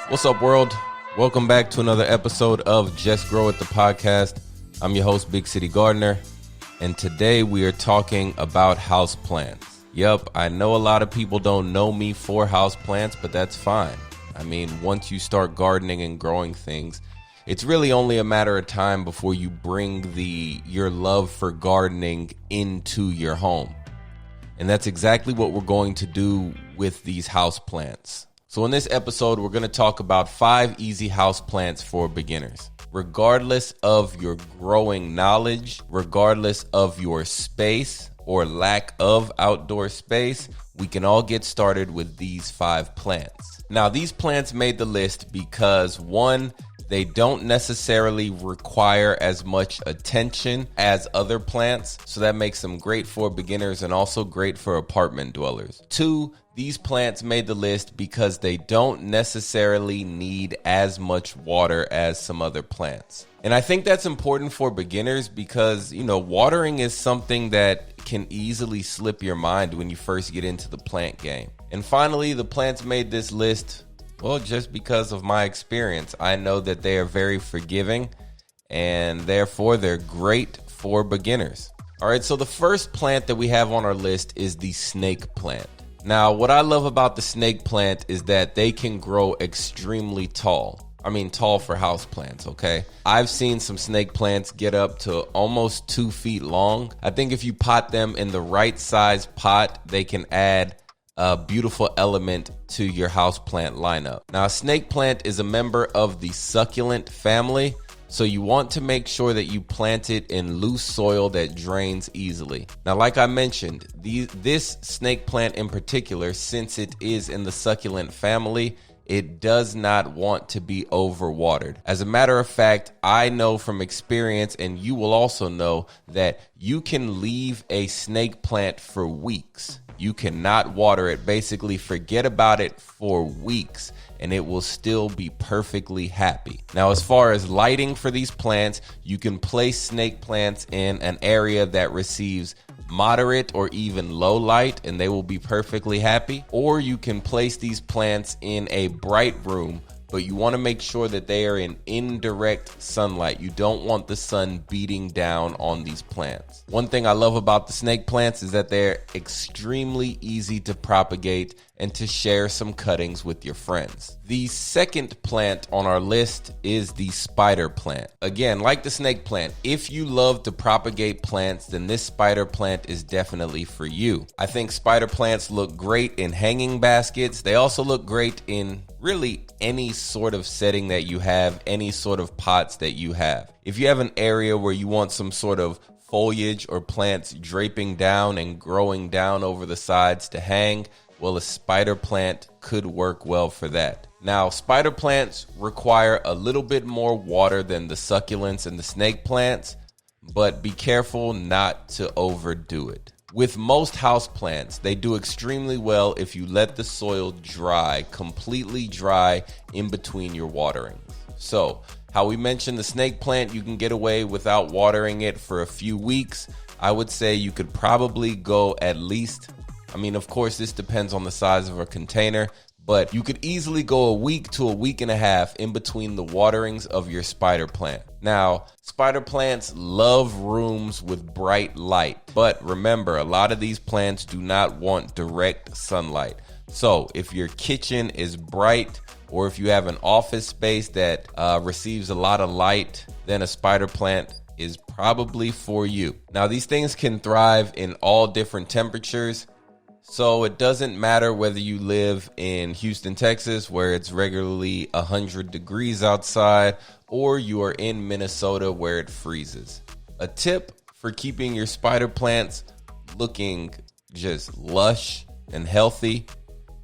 What's up, world? Welcome back to another episode of Just Grow It, the podcast. I'm your host, Big City Gardener, and today we are talking about houseplants. Yep, I know a lot of people don't know me for houseplants, but that's fine. I mean, once you start gardening and growing things, it's really only a matter of time before you bring your love for gardening into your home. And that's exactly what we're going to do with these houseplants. So in this episode, we're going to talk about 5 easy houseplants for beginners. Regardless of your growing knowledge, regardless of your space or lack of outdoor space, we can all get started with these 5 plants. Now, these plants made the list because, one, they don't necessarily require as much attention as other plants, so that makes them great for beginners and also great for apartment dwellers. 2, these plants made the list because they don't necessarily need as much water as some other plants. And I think that's important for beginners because, watering is something that can easily slip your mind when you first get into the plant game. And finally, the plants made this list, well, just because of my experience. I know that they are very forgiving and therefore they're great for beginners. All right, so the first plant that we have on our list is the snake plant. Now, what I love about the snake plant is that they can grow extremely tall. I mean, tall for houseplants, okay? I've seen some snake plants get up to almost 2 feet long. I think if you pot them in the right size pot, they can add a beautiful element to your houseplant lineup. Now, a snake plant is a member of the succulent family, so you want to make sure that you plant it in loose soil that drains easily. Now, like I mentioned, this snake plant in particular, since it is in the succulent family, it does not want to be overwatered. As a matter of fact, I know from experience, and you will also know, that you can leave a snake plant for weeks. You cannot water it. Basically, forget about it for weeks and it will still be perfectly happy. Now, as far as lighting for these plants, you can place snake plants in an area that receives moderate or even low light and they will be perfectly happy. Or you can place these plants in a bright room, but you want to make sure that they are in indirect sunlight. You don't want the sun beating down on these plants. One thing I love about the snake plants is that they're extremely easy to propagate and to share some cuttings with your friends. The second plant on our list is the spider plant. Again, like the snake plant, if you love to propagate plants, then this spider plant is definitely for you. I think spider plants look great in hanging baskets. They also look great in really any sort of setting that you have, any sort of pots that you have. If you have an area where you want some sort of foliage or plants draping down and growing down over the sides to hang, well, a spider plant could work well for that. Now, spider plants require a little bit more water than the succulents and the snake plants, but be careful not to overdo it. With most houseplants, they do extremely well if you let the soil dry, completely dry in between your waterings. So, how we mentioned the snake plant, you can get away without watering it for a few weeks. I would say you could probably go at least, of course, this depends on the size of a container, but you could easily go a week to a week and a half in between the waterings of your spider plant. Now, spider plants love rooms with bright light, but remember, a lot of these plants do not want direct sunlight. So if your kitchen is bright, or if you have an office space that receives a lot of light, then a spider plant is probably for you. Now, these things can thrive in all different temperatures. So it doesn't matter whether you live in Houston, Texas, where it's regularly 100 degrees outside, or you are in Minnesota where it freezes. A tip for keeping your spider plants looking just lush and healthy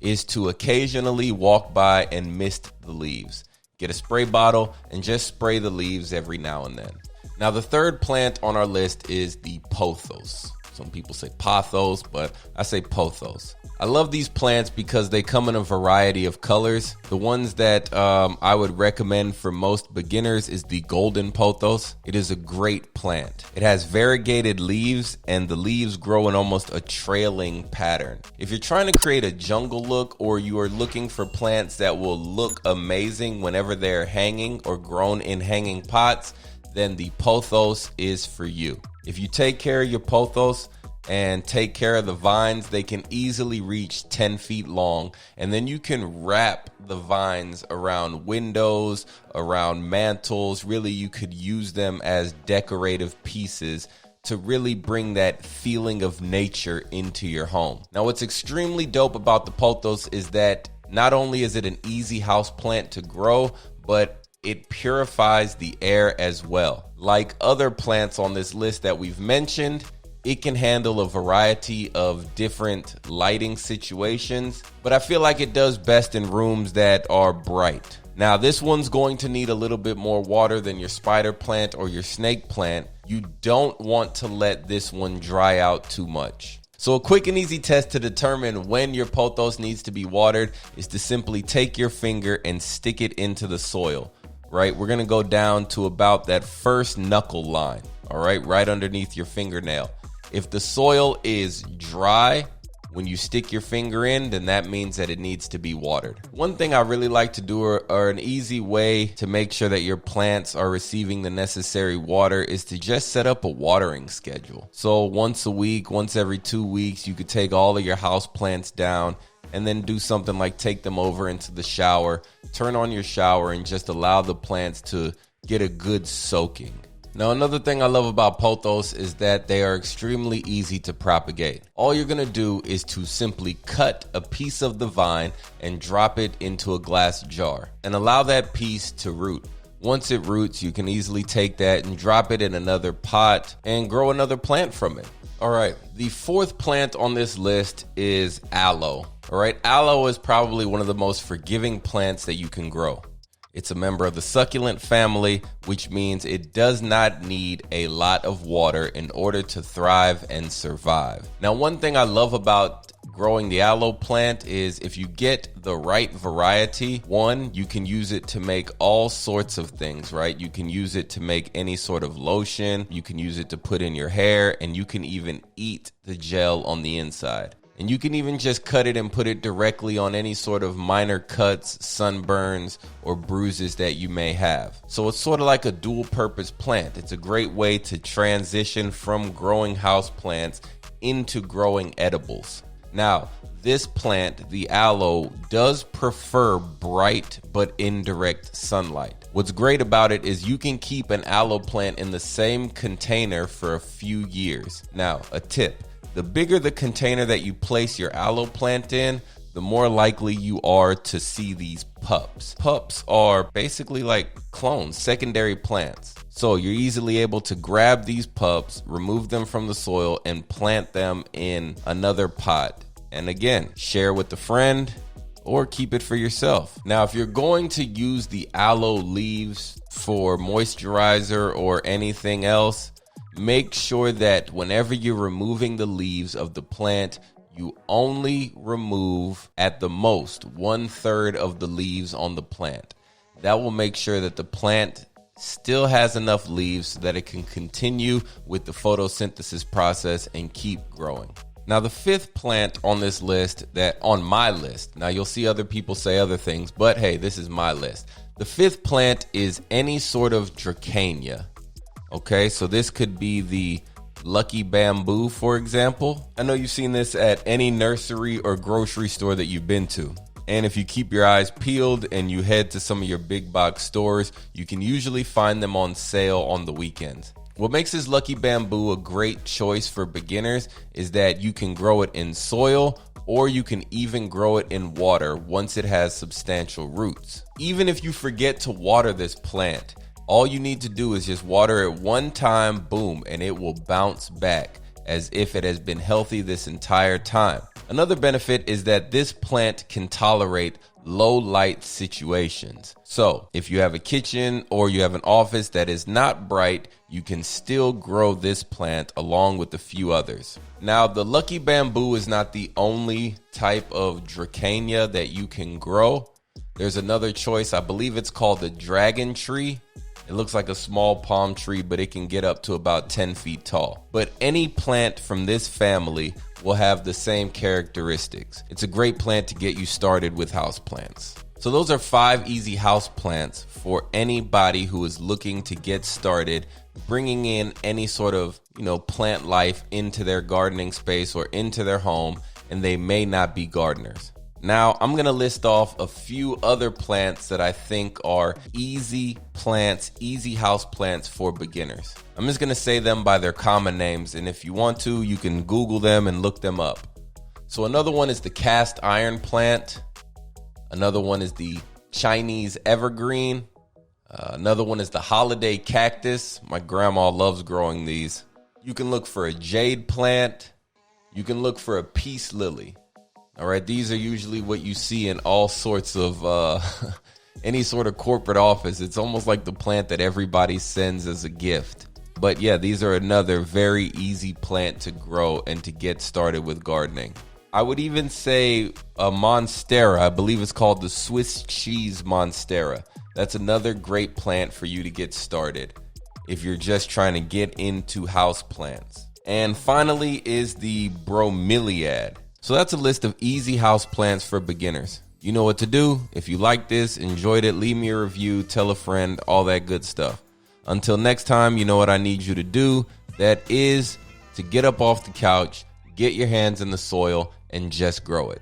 is to occasionally walk by and mist the leaves. Get a spray bottle and just spray the leaves every now and then. Now, the third plant on our list is the pothos. Some people say pothos, but I say pothos. I love these plants because they come in a variety of colors. The ones that I would recommend for most beginners is the golden pothos. It is a great plant. It has variegated leaves, and the leaves grow in almost a trailing pattern. If you're trying to create a jungle look, or you are looking for plants that will look amazing whenever they're hanging or grown in hanging pots, then the pothos is for you. If you take care of your pothos and take care of the vines, they can easily reach 10 feet long, and then you can wrap the vines around windows, around mantles. Really, you could use them as decorative pieces to really bring that feeling of nature into your home. Now, what's extremely dope about the pothos is that not only is it an easy house plant to grow, but it purifies the air as well. Like other plants on this list that we've mentioned, it can handle a variety of different lighting situations, but I feel like it does best in rooms that are bright. Now, this one's going to need a little bit more water than your spider plant or your snake plant. You don't want to let this one dry out too much. So a quick and easy test to determine when your pothos needs to be watered is to simply take your finger and stick it into the soil, right? We're gonna go down to about that first knuckle line, all right underneath your fingernail. If the soil is dry when you stick your finger in, then that means that it needs to be watered. One thing I really like to do, or an easy way to make sure that your plants are receiving the necessary water, is to just set up a watering schedule. So once a week, once every 2 weeks, you could take all of your house plants down and then do something like take them over into the shower, turn on your shower, and just allow the plants to get a good soaking. Now, another thing I love about pothos is that they are extremely easy to propagate. All you're gonna do is to simply cut a piece of the vine and drop it into a glass jar and allow that piece to root. Once it roots, you can easily take that and drop it in another pot and grow another plant from it. All right, the fourth plant on this list is aloe. All right, aloe is probably one of the most forgiving plants that you can grow. It's a member of the succulent family, which means it does not need a lot of water in order to thrive and survive. Now, one thing I love about growing the aloe plant is if you get the right variety, one, you can use it to make all sorts of things, right? You can use it to make any sort of lotion, you can use it to put in your hair, and you can even eat the gel on the inside. And you can even just cut it and put it directly on any sort of minor cuts, sunburns, or bruises that you may have. So it's sort of like a dual purpose plant. It's a great way to transition from growing house plants into growing edibles. Now, this plant, the aloe, does prefer bright but indirect sunlight. What's great about it is you can keep an aloe plant in the same container for a few years. Now, a tip. The bigger the container that you place your aloe plant in, the more likely you are to see these pups. Pups are basically like clones, secondary plants. So you're easily able to grab these pups, remove them from the soil, and plant them in another pot. And again, share with a friend or keep it for yourself. Now, if you're going to use the aloe leaves for moisturizer or anything else, make sure that whenever you're removing the leaves of the plant, you only remove at the most 1/3 of the leaves on the plant. That will make sure that the plant still has enough leaves so that it can continue with the photosynthesis process and keep growing. Now, the fifth plant on this list, on my list, now you'll see other people say other things, but hey, this is my list. The fifth plant is any sort of Dracaena. Okay, so this could be the lucky bamboo, for example. I know you've seen this at any nursery or grocery store that you've been to. And if you keep your eyes peeled and you head to some of your big box stores, you can usually find them on sale on the weekends. What makes this lucky bamboo a great choice for beginners is that you can grow it in soil, or you can even grow it in water once it has substantial roots. Even if you forget to water this plant, all you need to do is just water it one time, boom, and it will bounce back as if it has been healthy this entire time. Another benefit is that this plant can tolerate low light situations. So if you have a kitchen or you have an office that is not bright, you can still grow this plant along with a few others. Now, the lucky bamboo is not the only type of Dracaena that you can grow. There's another choice. I believe it's called the dragon tree. It looks like a small palm tree, but it can get up to about 10 feet tall. But any plant from this family will have the same characteristics. It's a great plant to get you started with houseplants. So those are 5 easy houseplants for anybody who is looking to get started bringing in any sort of, plant life into their gardening space or into their home, and they may not be gardeners. Now, I'm going to list off a few other plants that I think are easy plants, easy house plants for beginners. I'm just going to say them by their common names, and if you want to, you can Google them and look them up. So another one is the cast iron plant. Another one is the Chinese evergreen. Another one is the holiday cactus. My grandma loves growing these. You can look for a jade plant. You can look for a peace lily. All right, these are usually what you see in all sorts of any sort of corporate office. It's almost like the plant that everybody sends as a gift. But yeah, these are another very easy plant to grow and to get started with gardening. I would even say a monstera. I believe it's called the Swiss cheese monstera. That's another great plant for you to get started if you're just trying to get into house plants. And finally is the bromeliad. So that's a list of easy house plants for beginners. You know what to do. If you like this, enjoyed it, leave me a review, tell a friend, all that good stuff. Until next time, you know what I need you to do. That is to get up off the couch, get your hands in the soil, and just grow it.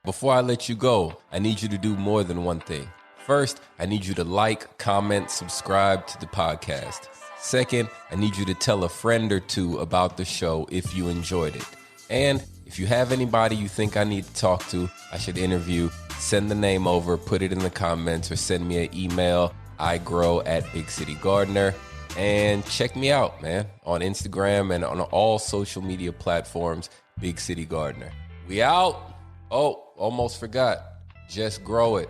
Before I let you go, I need you to do more than one thing. First, I need you to like, comment, subscribe to the podcast. Second, I need you to tell a friend or two about the show if you enjoyed it. And if you have anybody you think I need to talk to, I should interview, send the name over, put it in the comments, or send me an email, igrow@BigCityGardener. And check me out, man, on Instagram and on all social media platforms, Big City Gardener. We out. Oh, almost forgot. Just grow it.